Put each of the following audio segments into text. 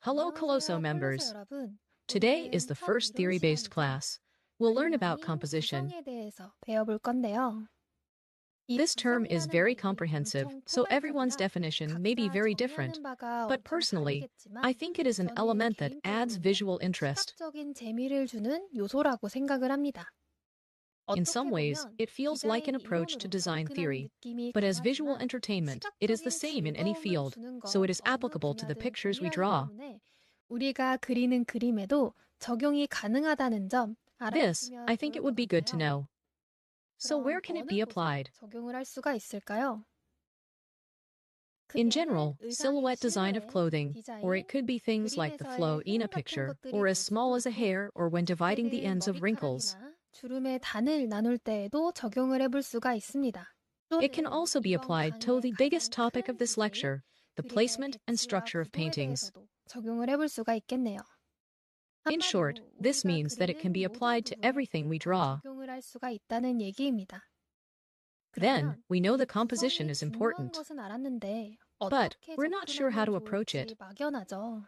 Hello, Colosso 안녕하세요, 콜로세 members. 여러분. Today is 오늘은 the 첫 first 이론 theory-based 시간이죠. class. We'll learn about 알림하기 composition. 구성에 대해서 배워볼 건데요. 이 This term is 구성이라는 very 말이 comprehensive, 엄청 so everyone's 포괄적이라 definition may be 각자 very different. 정의하는 바가 But 엄청 personally, I 다르겠지만 think it is an 저는 element that adds 개인적으로는 visual interest. 시각적인 재미를 주는 요소라고 생각을 합니다. In some 어떻게 ways, 보면 it feels like 기자의 an approach to 이론으로 design 접근하는 theory. 느낌이 But as visual 강하지만 entertainment, it is the 시각적인 same in any 즐거움을 field, 주는 so it 건 is 어느 applicable to the 분야든 pictures we 동일하기 draw. 때문에 우리가 그리는 그림에도 적용이 가능하다는 점 This, 알아두시면 I think 좋을 it 것 would be good to 같아요. know. So 그럼 where can it 어느 be 곳에 applied? 적용을 할 수가 있을까요? In 크게는 general, 의상의 silhouette design of 실루엣, clothing, or 디자인, it could be things like the flow 그림에서의 in a 흐름 같은 picture, 것들이 or as 될 small 수도 as a 있고 hair, or when dividing the 때는 ends of wrinkles. 머리카락이나 주름의 단을 나눌 때에도 적용을 해볼 수가 있습니다. It can 또는 also be 이번 applied to 강의의 the 가장 biggest topic of 큰 this 주제인 lecture, the 그림의 placement and 배치와 structure of 구도에 paintings. 대해서도 적용을 해볼 수가 있겠네요. In short, 한마디로 this 우리가 means that it can 그리는 be 모든 applied to 부분에 everything we 다 draw. 적용을 할 수가 있다는 얘기입니다. Then, 그러면 we know 이 the composition 구성이 is 중요한 important. 것은 알았는데 But, 어떻게 we're not sure how 접근하면 to approach 좋을지 it. 막연하죠.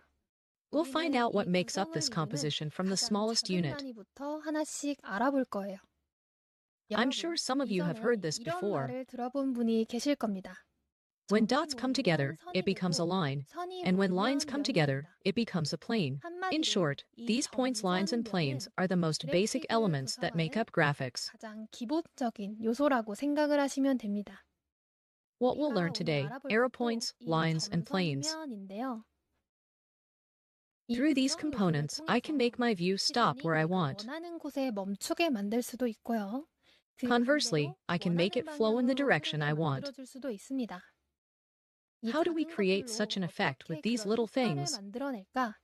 We'll find 우리는 out 이 what makes up 구성을 this 이루는 composition from the 가장 smallest 작은 unit. 단위부터 하나씩 알아볼 거예요. I'm sure 여러분, some of you have heard 이전에 this 이런 before. 말을 들어본 분이 계실 겁니다. When 점이 dots come 모이면 together, 선이 it becomes a 되고 line, 선이 and when lines 모이면 come 면이 together, 된다. it becomes a plane. In 한마디로 short, 이 these points, lines, and 점선 planes 면은 are the most basic 그래픽을 elements that make 구성하는 up graphics. 가장 기본적인 요소라고 생각을 하시면 됩니다. What we'll 우리가 learn 오늘 today, 알아볼 arrow 것도 points, 이 lines, and planes. 점선면인데요. 이 Through these 구성 요소를 components, I can 통해서 make my view stop 시선이 where I 내가 want. 원하는 곳에 멈추게 만들 수도 있고요. 그 Conversely, 반대로 I can make 원하는 it flow in the 방향으로 direction 흐르게 I want. 만들어줄 수도 있습니다. 이 How do we 작은 create such 것들로 an effect 어떻게 with these 그런 little 효과를 things? 만들어낼까?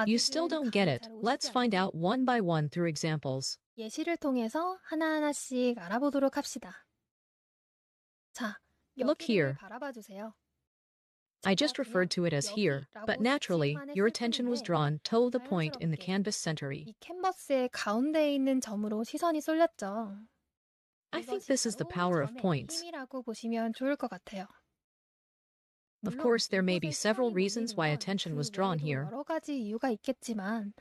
You still 아직은 don't get 감이 it. 잘 Let's 오시지 find 않죠? out one by one through examples. 예시를 통해서 하나하나씩 알아보도록 합시다. 자, Look 여기를 here. 바라봐 주세요. I just referred to it as here, but naturally, your attention was drawn to the point in the canvas center. 이 캔버스의 가운데에 있는 점으로 시선이 쏠렸죠. I think 이것이 this is the 바로 power of 점의 points. 힘이라고 보시면 좋을 것 같아요. Of 물론 course, there may 이곳에 be several 시선이 reasons why 몰리는 건 attention was 그 drawn 외에도 here, 여러 가지 이유가 있겠지만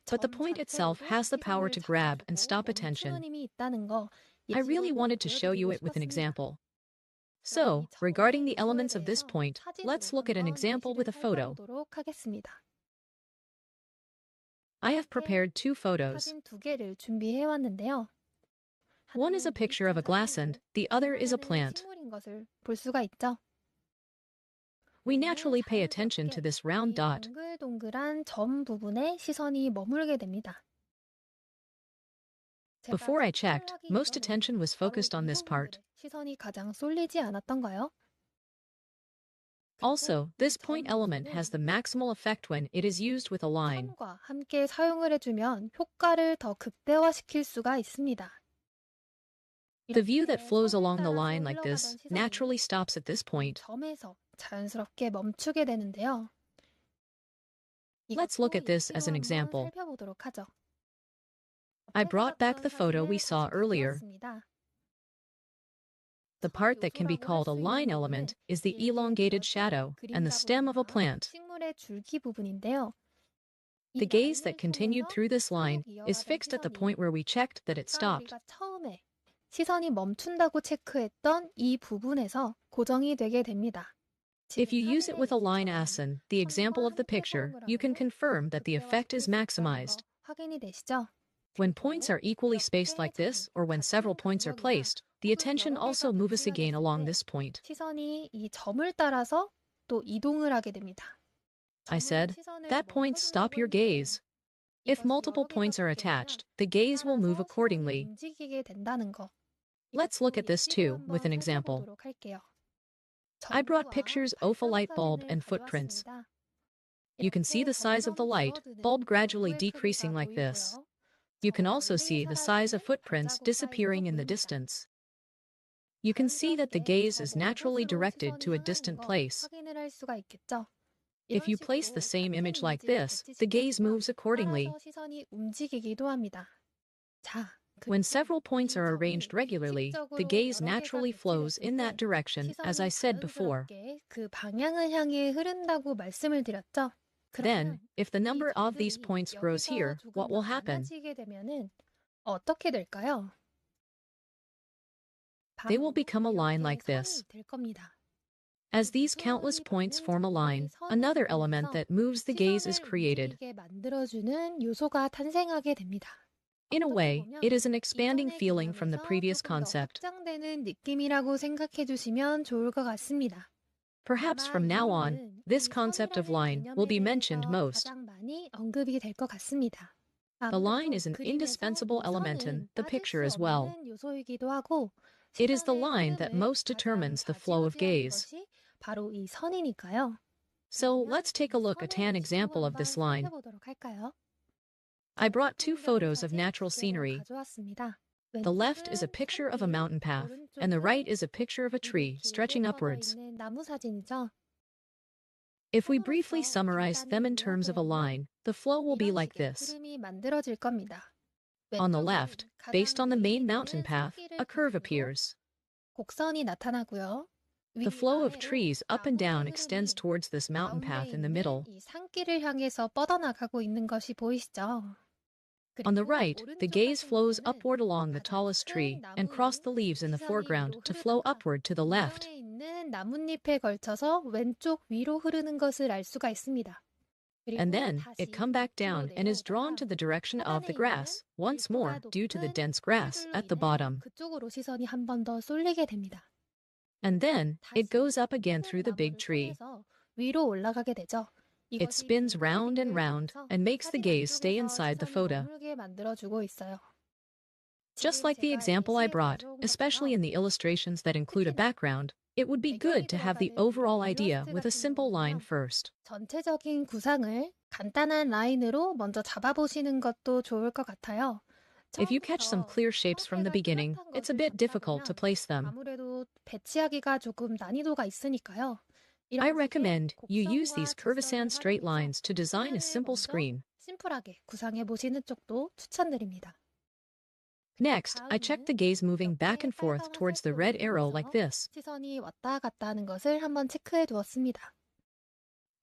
but the 점 point itself 자체로도 has the power 시선을 to grab and 잡아주고 stop 멈추는 attention. 힘이 있다는 거 I really 예시로 wanted to show you 보여드리고 it with an 싶었습니다. example. 그럼 So, 이 regarding 점의 the 요소에 elements of this 대해서 point, 사진으로 let's look at an 한번 example with 예시를 a photo. 살펴보도록 하겠습니다. I have 이렇게 prepared two photos. 사진 두 개를 준비해 왔는데요. One is a picture of a glass and the other is a plant. 식물인 것을 볼 수가 있죠. We naturally pay attention to this round 이 dot. 동글동글한 점 부분에 시선이 머물게 됩니다. Before I checked, most attention was focused on this part. 시선이 가장 쏠리지 않았던가요? Also, this point element has the maximal effect when it is used with a line. 선과 함께 사용을 해주면 효과를 더 극대화시킬 수가 있습니다. The view that flows along the line like this naturally stops at this point. 점에서 자연스럽게 멈추게 되는데요. Let's look at this as an 예시로 한번 example. 살펴보도록 하죠. I brought back the photo we saw earlier. The part that can be called a line element is the elongated shadow and the stem of a plant. 식물의 줄기 부분인데요. The gaze that continued through this line is fixed at the point where we checked that it stopped. 우리가 처음에 시선이 멈춘다고 체크했던 이 부분에서 고정이 되게 됩니다. If you use it with a line asin, the example of the picture, you can confirm that the effect is maximized. 확인이 되시죠? When points are equally spaced like this, or when several points are placed, the attention also moves again along this point. 시선이 이 점을 따라서 또 이동을 하게 됩니다. I said, that point stop your gaze. If multiple points are attached, the gaze will move accordingly. 움직이게 된다는 거. Let's look at this too, with an example. I brought pictures of a light bulb and footprints. You can see the size of the light bulb gradually decreasing like this. You can also see the size of footprints disappearing in the distance. You can see that the gaze is naturally directed to a distant place. If you place the same image like this, the gaze moves accordingly. When several points are arranged regularly, the gaze naturally flows in that direction, as I said before. 그 방향을 향해 흐른다고 말씀을 드렸죠. Then, 그러면 if the 이 number of these 점들이 points grows 여기서 here, what 조금 will 더 happen? 많아지게 되면은 어떻게 될까요? They will 바로 become a line 이렇게 like this. 선이 될 겁니다. As 이 these countless 수많이 points 많은 form a 점들의 line, 선이 another element 이루어져서 that moves the gaze is 시선을 created. 움직이게 만들어주는 요소가 탄생하게 됩니다. In a 어떻게 way, 보면 it is an expanding 이전의 feeling from the 개념에서 previous 조금 더 concept. 확장되는 느낌이라고 생각해 주시면 좋을 것 같습니다. Perhaps 아마 from now on, 이후로는 this 이 concept of 선이라는 line will 개념에 be mentioned 대해서 most. 가장 많이 언급이 될 것 같습니다. The line 아무래도 is an 그림에서 indispensable 이 element in 선은 the 빠질 picture 수 as well. 없는 요소이기도 하고 It is the 시선의 line that 흐름을 most 가장 determines the flow of 좌지우지하는 gaze. 것이 바로 이 선이니까요. So 그러면 let's take a 이 look at 선의 an 위치도 example of this 한번 line. 살펴보도록 할까요? I brought two 준비한 photos of 사진 natural 두 개를 scenery. 가져왔습니다. The left is a 왼쪽은 picture of a 산길, mountain path, and the 오른쪽은 right is a picture of a tree 길이 길게 stretching 뻗어 upwards. 있는 나무 사진이죠. If we briefly 선으로서 summarize them in 간단히 terms of a 요약을 하면 line, the flow will be 이런 like 식의 this. 흐름이 만들어질 겁니다. On the left, 왼쪽은 based on the 가장 main 메인이 mountain 되는 path, 산길을 a curve 기준으로 appears. 곡선이 나타나고요. The flow of 위아래로 trees up and down 나무의 extends 흐름이 towards this mountain 가운데 path in the 있는 middle. 이 산길을 향해서 뻗어나가고 있는 것이 보이시죠? On the 그리고 right, the 오른쪽 gaze 같은 flows 경우는 upward along the 가장 tallest 큰 tree and cross 나무 the leaves in the 시선이 foreground 위로 to flow 흐르다가 upward to the left. 중앙에 있는 나뭇잎에 걸쳐서 왼쪽 위로 흐르는 것을 알 수가 있습니다. And 그리고 then, it 다시 come back 밑으로 down and is drawn 내려오다가 to the direction of 하단에 the 있는 grass, once more 밀도가 due to the 높은 dense grass 풀들로 at the 인해 bottom. 그쪽으로 시선이 한 번 더 쏠리게 됩니다. And then, it 다시 goes up again 큰 through the big 나무를 tree. 통해서 위로 올라가게 되죠. It 이것이 spins 빙글빙글 round and round 돌면서 and makes the 사진 gaze stay 안쪽에서 inside the 시선이 photo. 머물게 만들어주고 있어요. Just 지금 like the 제가 example I 예시에 brought, 가져온 especially 것처럼 in the illustrations that include a 특히나 background, it would be good 배경이 to have the 들어가는 overall 이런 idea 일러스트 with a 같은 simple line 경우는요. first. 전체적인 구상을 간단한 라인으로 먼저 잡아보시는 것도 좋을 것 같아요. If you catch some 처음부터 clear shapes from the 형태가 beginning, 뚜렷한 it's a 것을 bit difficult to 잡다 보면 place them. 아무래도 배치하기가 조금 난이도가 있으니까요. I 이런 식의 recommend you use 곡선과 these 직선을 curvesand straight 활용해서 lines to design a 화면을 simple 먼저 screen. 심플하게 구상해 보시는 쪽도 추천드립니다. Next, I checked the 다음은 gaze moving 이렇게 back and forth 빨간 towards the 화살표를 red arrow like 이용해서 this. 시선이 왔다 갔다 하는 것을 한번 체크해 두었습니다.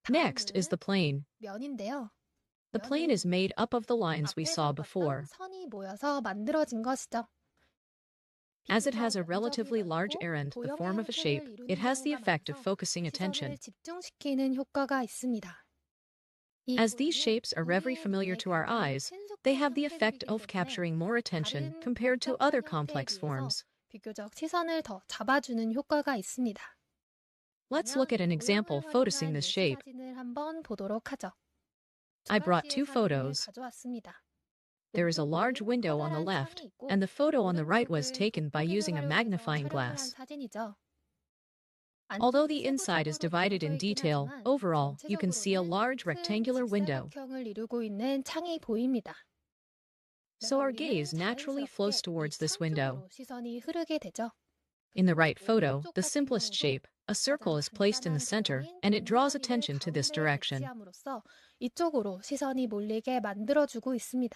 Next is 다음은 the plane. 면인데요. The plane is made up of the lines we saw 앞에서 before. 봤던 선이 모여서 만들어진 것이죠. As it has a 비교적 relatively 면적이 large 넓고 errand, the 도형의 form of a shape, 형태를 it 이루는 has the 경우가 effect of 많아서 focusing attention. 시선을 집중시키는 효과가 있습니다. 이 As these 고리는 shapes are very 우리의 familiar 눈에 to our 굉장히 eyes, they 친숙한 have the effect 형태들이기 of 때문에 capturing more attention 다른 compared to 복잡한 other 형태에 complex 비해서 forms. 비교적 시선을 더 잡아주는 효과가 있습니다. Let's look at an example 도형을 focusing 활용한 this 예시 shape. 사진을 한번 보도록 하죠. 두 I brought 가지의 two 사진을 photos. 가져왔습니다. There is a large 왼쪽은 window on the 커다란 left, 창이 있고 and the photo on the right was 오른쪽은 taken by 돋보기를 using a 활용해서 magnifying 촬영을 한 glass. 사진이죠. Although 안쪽이 the inside is 세부적으로 divided in 나눠져 있긴 detail, 하지만 overall, you can see a 전체적으로는 large 큰 rectangular window. 직사각형을 이루고 있는 창이 보입니다. So 그래서 our 우리는 gaze naturally flows 자연스럽게 이 towards this 창 window. 쪽으로 시선이 흐르게 되죠. In the right photo, 오른쪽 the 같은 simplest 경우도 shape, a circle 가장 is placed in the 간단한 center, 도형인 and it draws 동그라미를 attention to this 가운데에 direction. 배치함으로써 이쪽으로 시선이 몰리게 만들어주고 있습니다.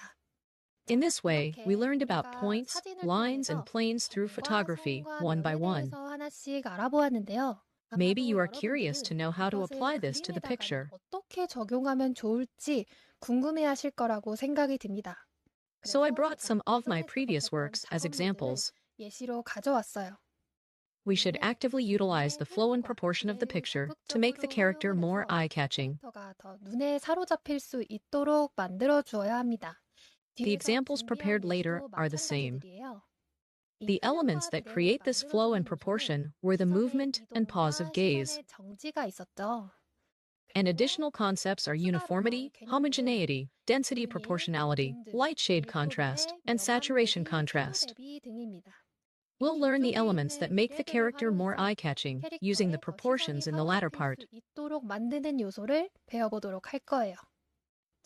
In this way, we 이렇게 learned about 우리가 points, 사진을 lines, 통해서 and planes through 점과 photography, 선과 one by 면에 one. 대해서 하나씩 알아보았는데요. Maybe 아마도 you are curious to 여러분들은 know how to 이것을 apply this to the 그림에다가 picture. 어떻게 적용하면 좋을지 궁금해하실 거라고 생각이 듭니다. So I 그래서 brought 제가 some of my 기존에 previous 작업했던 works as 작업물들을 examples. 예시로 가져왔어요. We should actively utilize the flow and proportion of the picture to make the character more eye-catching. 캐릭터가 더 눈에 사로잡힐 수 있도록 만들어 주어야 합니다. The examples prepared later are the same. The elements that create this flow and proportion were the movement and pause of gaze. 정지가 있었죠. And additional concepts are uniformity, homogeneity, density proportionality, light shade contrast, and saturation contrast. We'll learn the elements that make the character more eye-catching, using the proportions in the latter part. 있도록 만드는 요소를 배워보도록 할 거예요.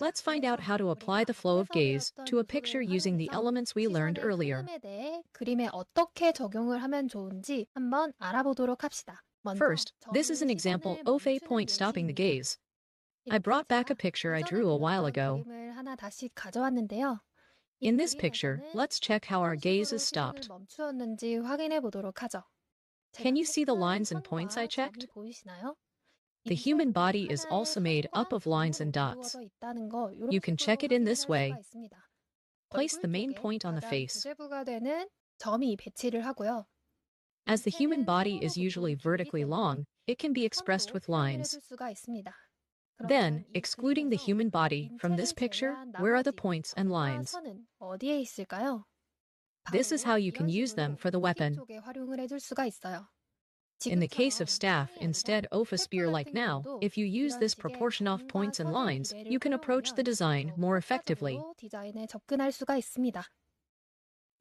Let's find out how to apply the flow of gaze to a picture using the elements we learned earlier. 흐름에 대해 그림에 어떻게 적용을 하면 좋은지 한번 알아보도록 합시다. First, this is an example of a point stopping the gaze. I brought back a picture I drew a while ago. 그림을 하나 다시 가져왔는데요. In this picture, let's check how our gaze is 어떤 식으로 stopped. 시선을 멈추었는지 확인해 보도록 하죠. Can you see the 제가 lines and 선과 points I 점이 checked? 보이시나요? The human body is also made up of lines and dots. You can check it in this way. Place the main point on the face. 부가 되는 점이 배치를 하고요. As the human body is usually vertically long, it can be expressed with lines. 수가 있습니다. Then, excluding the human body from this picture, where are the points and lines? 선은 어디에 있을까요? This is how you can use them for the weapon. 쪽에 활용을 해줄 수가 있어요. In the case of staff, instead of a spear like now, if you use this proportion of points and lines, you can approach the design more effectively. 디자인에 접근할 수가 있습니다.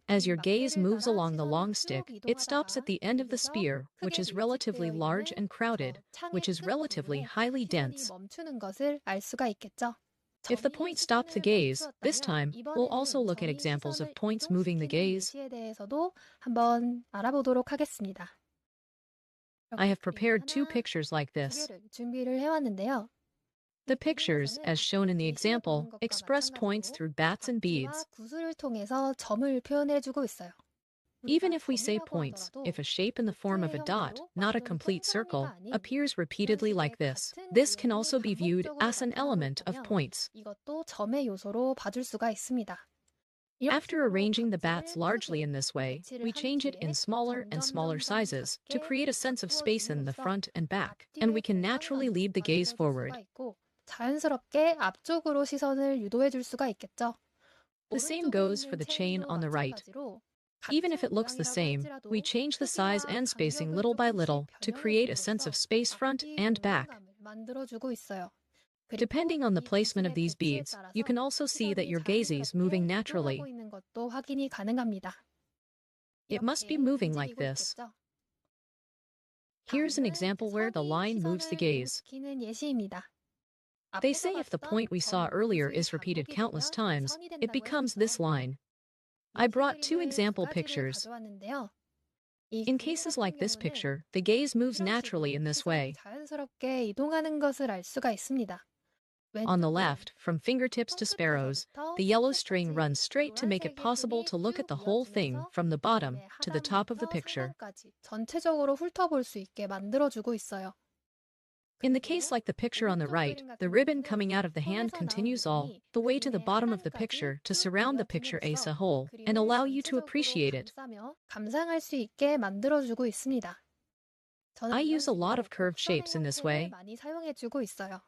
As your gaze moves along the long stick, it stops at the end of the spear, which is relatively large and crowded, which is relatively highly dense. 멈추는 것을 알 수가 있겠죠. If the point stopped the gaze, this time, we'll also look at examples of points moving the gaze. 에 대해서도 한번 알아보도록 하겠습니다. I have prepared two pictures like this. 준비를 해왔는데요. The pictures, as shown in the example, express points through bats and beads. 구슬을 통해서 점을 표현해주고 있어요. Even if we say points, if a shape in the form of a dot, not a complete circle, appears repeatedly like this, this can also be viewed as an element of points. 이것도 점의 요소로 봐줄 수가 있습니다. After arranging the bats largely in this way, we change it in smaller and smaller sizes to create a sense of space in the front and back, and we can naturally lead the gaze forward. 자연스럽게 앞쪽으로 시선을 유도해 줄 수가 있겠죠. The same goes for the chain on the right. Even if it looks the same, we change the size and spacing little by little to create a sense of space front and back. 만들어주고 있어요. Depending on the placement of these beads, you can also see that your gaze is moving naturally. 있는 것도 확인이 가능합니다. It must be moving like this. Here's an example where the line moves the gaze. 예시입니다. They say if the point we saw earlier is repeated countless times, it becomes this line. I brought two example pictures. In cases like this picture, the gaze moves naturally in this way. 자연스럽게 이동하는 것을 알 수가 있습니다. On the left, from fingertips to sparrows, the yellow string runs straight to make it possible to look at the whole thing from the bottom to the top of the picture. 전체적으로 훑어볼 수 있게 만들어주고 있어요. In the case like the picture on the right, the ribbon coming out of the hand continues all the way to the bottom of the picture to surround the picture as a whole and allow you to appreciate it. 감상할 수 있게 만들어주고 있습니다. I use a lot of curved shapes in this way. 많이 사용해주고 있어요.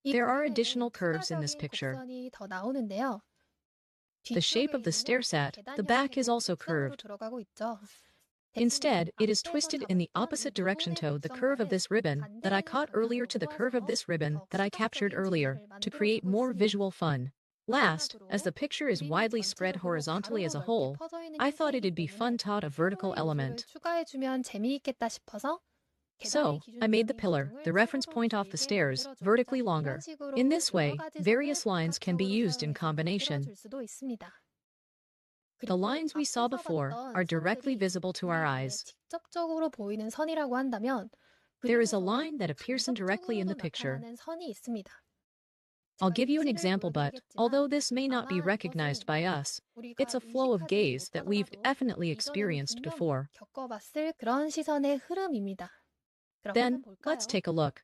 There are additional curves in this picture. 더 나오는데요. The shape of the stair set, the back is also curved. 들어가고 있죠. Instead, it is twisted in the opposite direction to the curve of this ribbon that I caught earlier to the curve of this ribbon that I captured earlier to create more visual fun. Last, as the picture is widely spread horizontally as a whole, I thought it'd be fun to add a vertical element. 추가해주면 재미있겠다 싶어서 So, I made the pillar, the reference point off the stairs, vertically longer. In this way, various lines can be used in combination. The lines we saw before are directly visible to our eyes. 직접적으로 보이는 선이라고 한다면 There is a line that appears indirectly in the picture. 선이 있습니다. I'll give you an example, but although this may not be recognized by us, it's a flow of gaze that we've definitely experienced before. 겪어봤을 그런 시선의 흐름입니다. Then, let's take a look.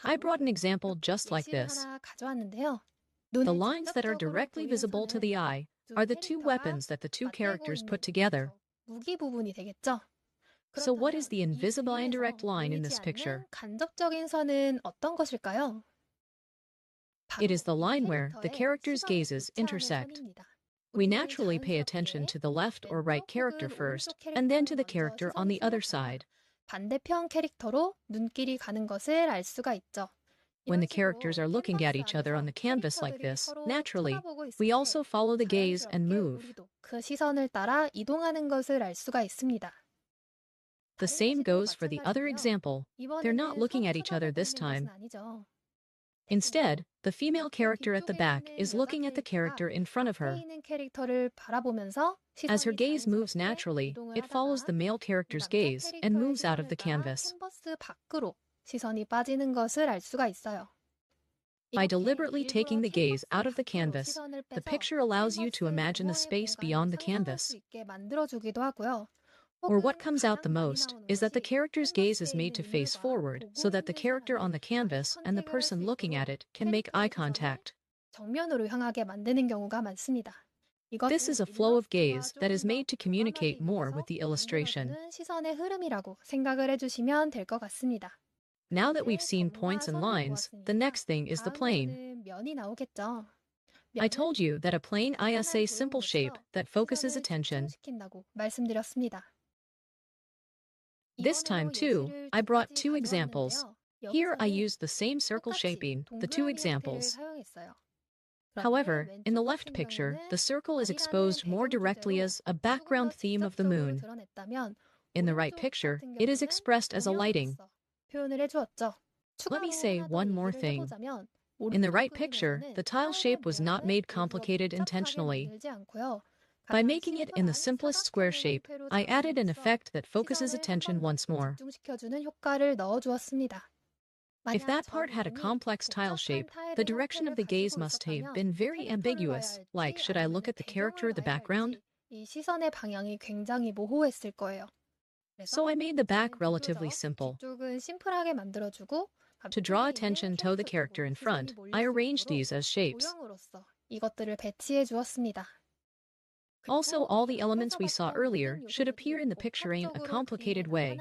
I brought an example just like this. 가져왔는데요. The lines that are directly visible to the eye are the two weapons that the two characters put together. 무기 부분이 되겠죠. So what is the invisible indirect line in this picture? 간접적인 선은 어떤 것일까요? It is the line where the characters' gazes intersect. We naturally pay attention to the left or right character first, and then to the character on the other side. 반대편 캐릭터로 눈길이 가는 것을 알 수가 있죠. When the characters are looking at each other on the canvas like this, naturally, we also follow the gaze and move. 그 시선을 따라 이동하는 것을 알 수가 있습니다. The same goes for the other example. They're not looking at each other this time. Instead, the female character at the back is looking at the character in front of her. As her gaze moves naturally, it follows the male character's gaze and moves out of the canvas. 시선이 빠지는 것을 알 수가 있어요. By deliberately taking the gaze out of the canvas, the picture allows you to imagine the space beyond the canvas. 만들어주기도 하고요. Or what comes out the most is that the character's gaze is made to face forward so that the character on the canvas and the person looking at it can make eye contact. 정면으로 향하게 만드는 경우가 많습니다. This is a flow of gaze that is made to communicate more with the illustration. 시선의 흐름이라고 생각을 해주시면 될 것 같습니다. Now that we've seen points and lines, the next thing is the plane. 면이 나오겠죠. I told you that a plane is a simple shape that focuses attention. 시킨다고 말씀드렸습니다. This time too, I brought two examples. Here I used the same circle shaping, the two examples. However, in the left picture, the circle is exposed more directly as a background theme of the moon. In the right picture, it is expressed as a lighting. Let me say one more thing. In the right picture, the tile shape was not made complicated intentionally. By making it in the simplest square shape, I added an effect that focuses attention once more. If that part had a complex tile shape, the direction of the gaze must have been very ambiguous, like should I look at the character or the background? 시선의 방향이 굉장히 모호했을 거예요. So I made the back relatively simple. 뒤쪽은 심플하게 만들어주고 To draw attention to the character in front, I arranged these as shapes. 모형으로서 이것들을 배치해 주었습니다. Also, all the elements we saw earlier should appear in the picture in a complicated way.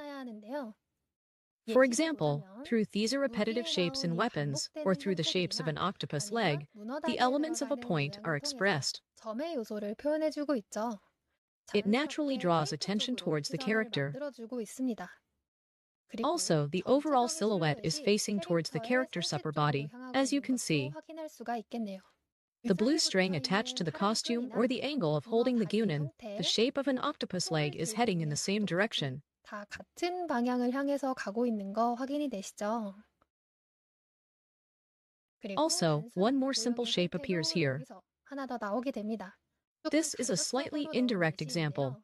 For example, through these repetitive shapes in weapons, or through the shapes of an octopus leg, the elements of a point are expressed. 점의 요소를 표현해주고 있죠. It naturally draws attention towards the character. Also, the overall silhouette is facing towards the character's upper body, as you can see. The blue string attached to the costume or the angle of holding the gunan, the shape of an octopus leg is heading in the same direction. 다 같은 방향을 향해서 가고 있는 거 확인이 되시죠? Also, one more simple shape appears here. 하나 더 나오게 됩니다. This is a slightly indirect example.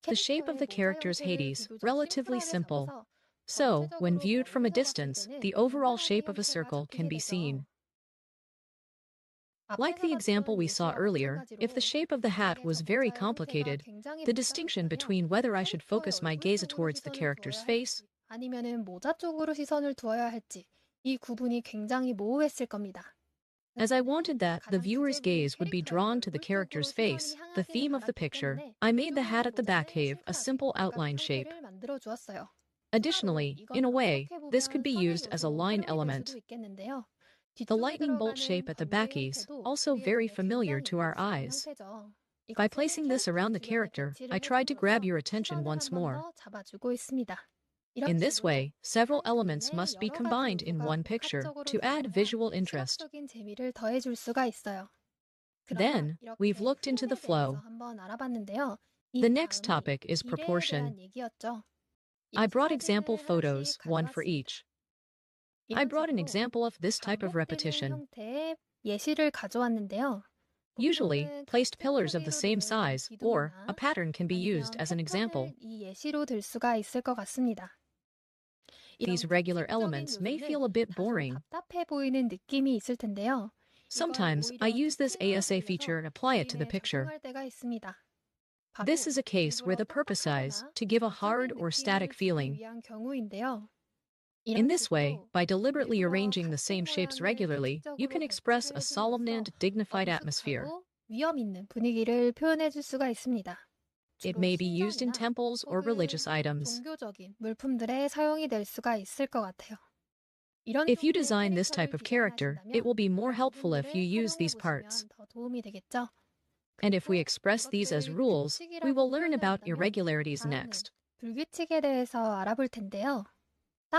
The shape of the character's Hades, relatively simple. So, when viewed from a distance, the overall shape of a circle can be seen. Like the example we saw earlier, if the shape of the hat was very complicated, the distinction between whether I should focus my gaze towards the character's face 아니면은 모자 쪽으로 시선을 두어야 할지 이 구분이 굉장히 모호했을 겁니다. as I wanted that the viewer's gaze would be drawn to the character's face, the theme of the picture, I made the hat at the back have a simple outline shape. Additionally, in a way, this could be used as a line element. The lightning bolt shape at the back is also very familiar to our eyes. By placing this around the character, I tried to grab your attention once more. In this way, several elements must be combined in one picture to add visual interest. Then, we've looked into the flow. The next topic is proportion. I brought example photos, one for each. I brought an example of this type of repetition. Usually, placed pillars of the same size or a pattern can be used as an example. These regular elements may feel a bit boring. Sometimes I use this ASA feature and apply it to the picture. This is a case where the purpose is to give a hard or static feeling. In this way, by deliberately arranging the same shapes regularly, you can express a solemn and dignified atmosphere. It may be used in temples or religious items. If you design this type of character, it will be more helpful if you use these parts. And if we express these as rules, we will learn about irregularities next.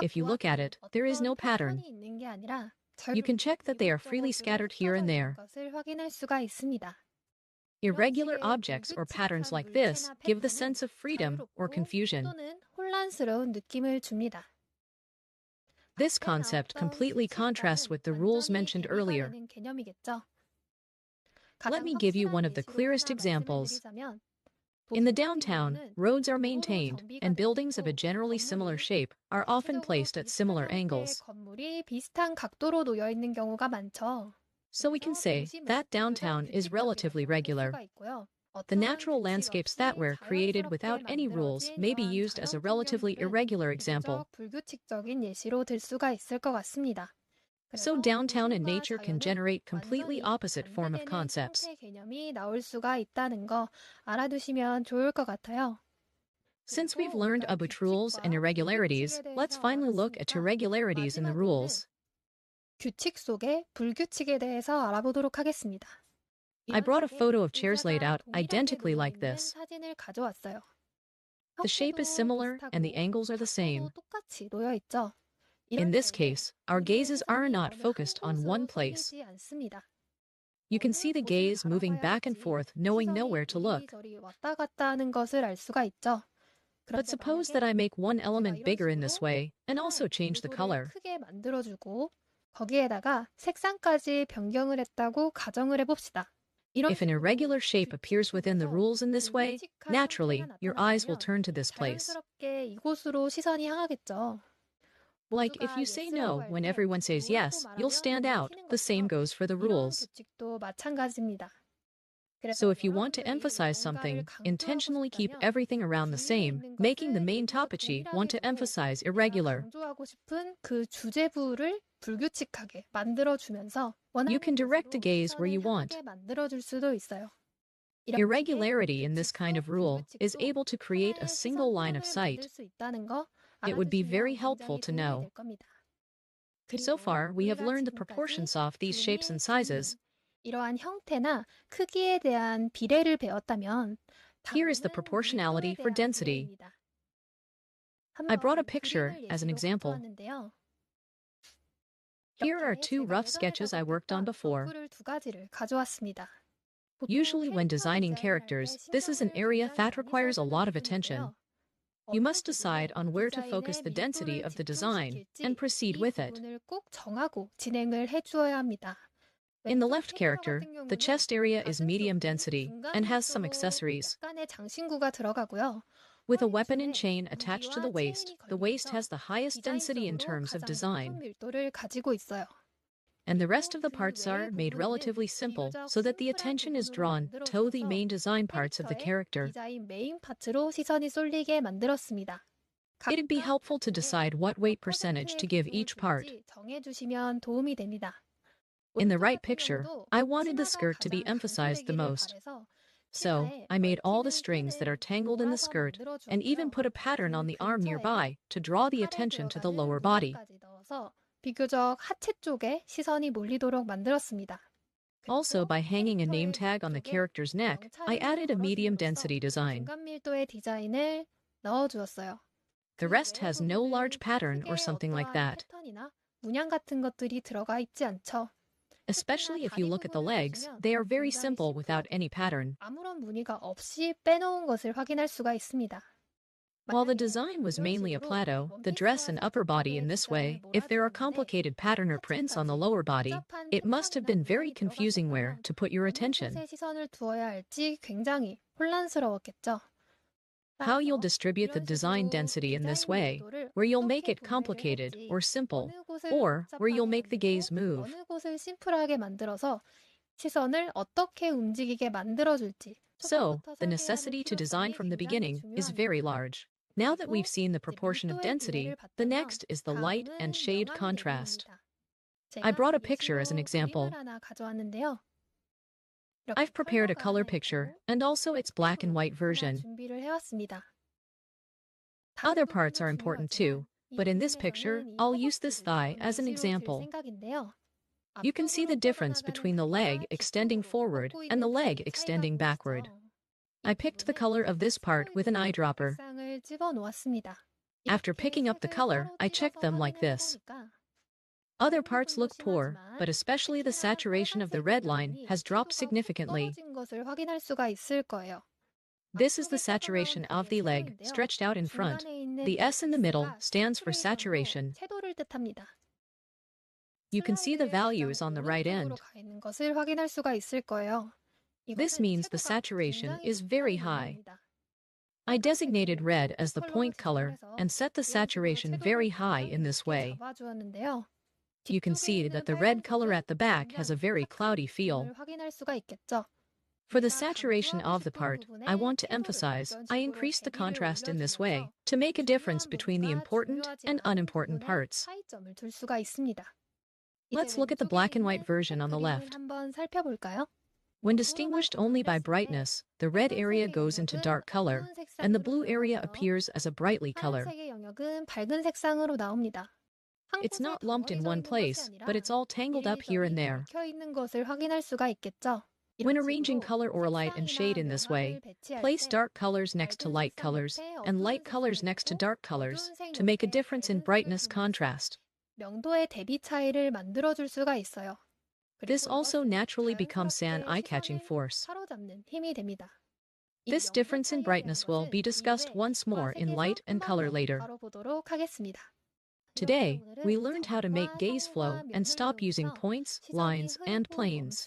If you look at it, there is no pattern. You can check that they are freely scattered here and there. Irregular objects or patterns like this give the sense of freedom or confusion. This concept completely contrasts with the rules mentioned earlier. Let me give you one of the clearest examples. In the downtown, roads are maintained, and buildings of a generally similar shape are often placed at similar angles. So we can say that downtown is relatively regular. The natural landscapes that were created without any rules may be used as a relatively irregular example. 불규칙적인 예시로 들 수가 있을 것 같습니다. So downtown and nature can generate completely opposite form of concepts. 개념이 나올 수가 있다는 거 알아두시면 좋을 것 같아요. Since we've learned about rules and irregularities, let's finally look at irregularities in the rules. 규칙 속의 불규칙에 대해서 알아보도록 하겠습니다. I brought a photo of chairs laid out identically like this. 사진을 가져왔어요. The shape is similar and the angles are the same. 똑같이 놓여 있죠. In this case, our gazes are not focused on one place. You can see the gaze moving back and forth, knowing nowhere to look. 왔다 갔다 하는 것을 알 수가 있죠. But suppose that I make one element bigger in this way and also change the color. 크게 만들어주고 거기에다가 색상까지 변경을 했다고 가정을 해봅시다. If an irregular shape appears within the rules in this way, naturally, your eyes will turn to this place. 자연스럽게 이곳으로 시선이 향하겠죠. Like if you say no when everyone says yes, you'll stand out. The same goes for the rules. 규칙도 마찬가지입니다. So if you want to emphasize something, intentionally keep everything around the same, making the main topic want to emphasize irregular. 강조하고 싶은 그 주제부를 불규칙하게 만들어주면서 You can direct the gaze where you want. 만들어줄 수도 있어요. Irregularity in this kind of rule is able to create a single line of sight. It would be very helpful to know. So far, we have learned the proportions of these shapes and sizes. 이러한 형태나 크기에 대한 비례를 배웠다면 Here is the proportionality for density. I brought a picture as an example. Here are two rough sketches I worked on before. Usually when designing characters, this is an area that requires a lot of attention. You must decide on where to focus the density of the design and proceed with it. In the left character, the chest area is medium density and has some accessories. With a weapon and chain attached to the waist has the highest density in terms of design. And the rest of the parts are made relatively simple so that the attention is drawn to the main design parts of the character. It'd be helpful to decide what weight percentage to give each part. In the right picture, I wanted the skirt to be emphasized the most. So, I made all the strings that are tangled in the skirt and even put a pattern on the arm nearby to draw the attention to the lower body. 비교적 하체 쪽에 시선이 몰리도록 만들었습니다. Also, by hanging a name tag on the character's neck, I added a medium density design. 밀도의 디자인을 넣어주었어요. The rest has no large pattern or something like that. 문양 같은 것들이 들어가 있지 않죠. Especially if you look at the legs, they are very simple without any pattern. 아무런 무늬가 없이 빼놓은 것을 확인할 수가 있습니다. While the design was mainly a plateau, the dress and upper body in this way, if there are complicated pattern or prints on the lower body, it must have been very confusing where to put your attention. 시선을 두어야 할지 굉장히 혼란스러웠겠죠. How you'll distribute the design density in this way, where you'll make it complicated or simple, or where you'll make the gaze move. 어느 곳을 심플하게 만들어서 시선을 어떻게 움직이게 만들어줄지. So, the necessity to design from the beginning is very large. Now that we've seen the proportion of density, the next is the light and shade contrast. I brought a picture as an example. I've prepared a color picture and also its black and white version. Other parts are important too, but in this picture, I'll use this thigh as an example. You can see the difference between the leg extending forward and the leg extending backward. I picked the color of this part with an eyedropper. After picking up the color, I checked them like this. Other parts look poor, but especially the saturation of the red line has dropped significantly. This is the saturation of the leg stretched out in front. The S in the middle stands for saturation. You can see the values on the right end. This means the saturation is very high. I designated red as the point color and set the saturation very high in this way. You can see that the red color at the back has a very cloudy feel. For the saturation of the part, I want to emphasize, I increase the contrast in this way to make a difference between the important and unimportant parts. Let's look at the black and white version on the left. When distinguished only by brightness, the red area goes into dark color, and the blue area appears as a brightly color. It's not lumped in one place, but it's all tangled up here and there. When arranging color or light and shade in this way, place dark colors next to light colors and light colors next to dark colors to make a difference in brightness contrast. This also naturally becomes an eye-catching force. This difference in brightness will be discussed once more in light and color later. Today, we learned how to make gaze flow and stop using points, lines, and planes.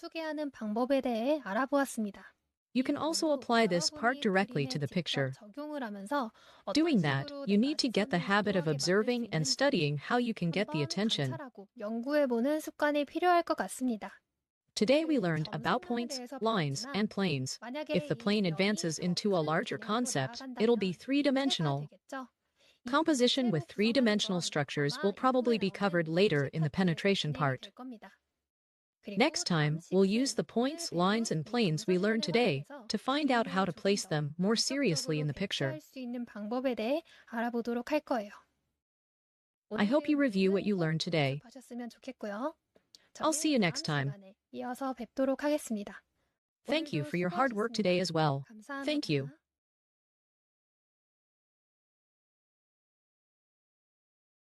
You can also apply this part directly to the picture. Doing that, you need to get the habit of observing and studying how you can get the attention. Today we learned about points, lines, and planes. If the plane advances into a larger concept, it'll be three-dimensional. Composition with three-dimensional structures will probably be covered later in the penetration part. Next time, we'll use the points, lines, and planes we learned today to find out how to place them more seriously in the picture. I hope you review what you learned today. I'll see you next time. Thank you for your hard work today as well. Thank you.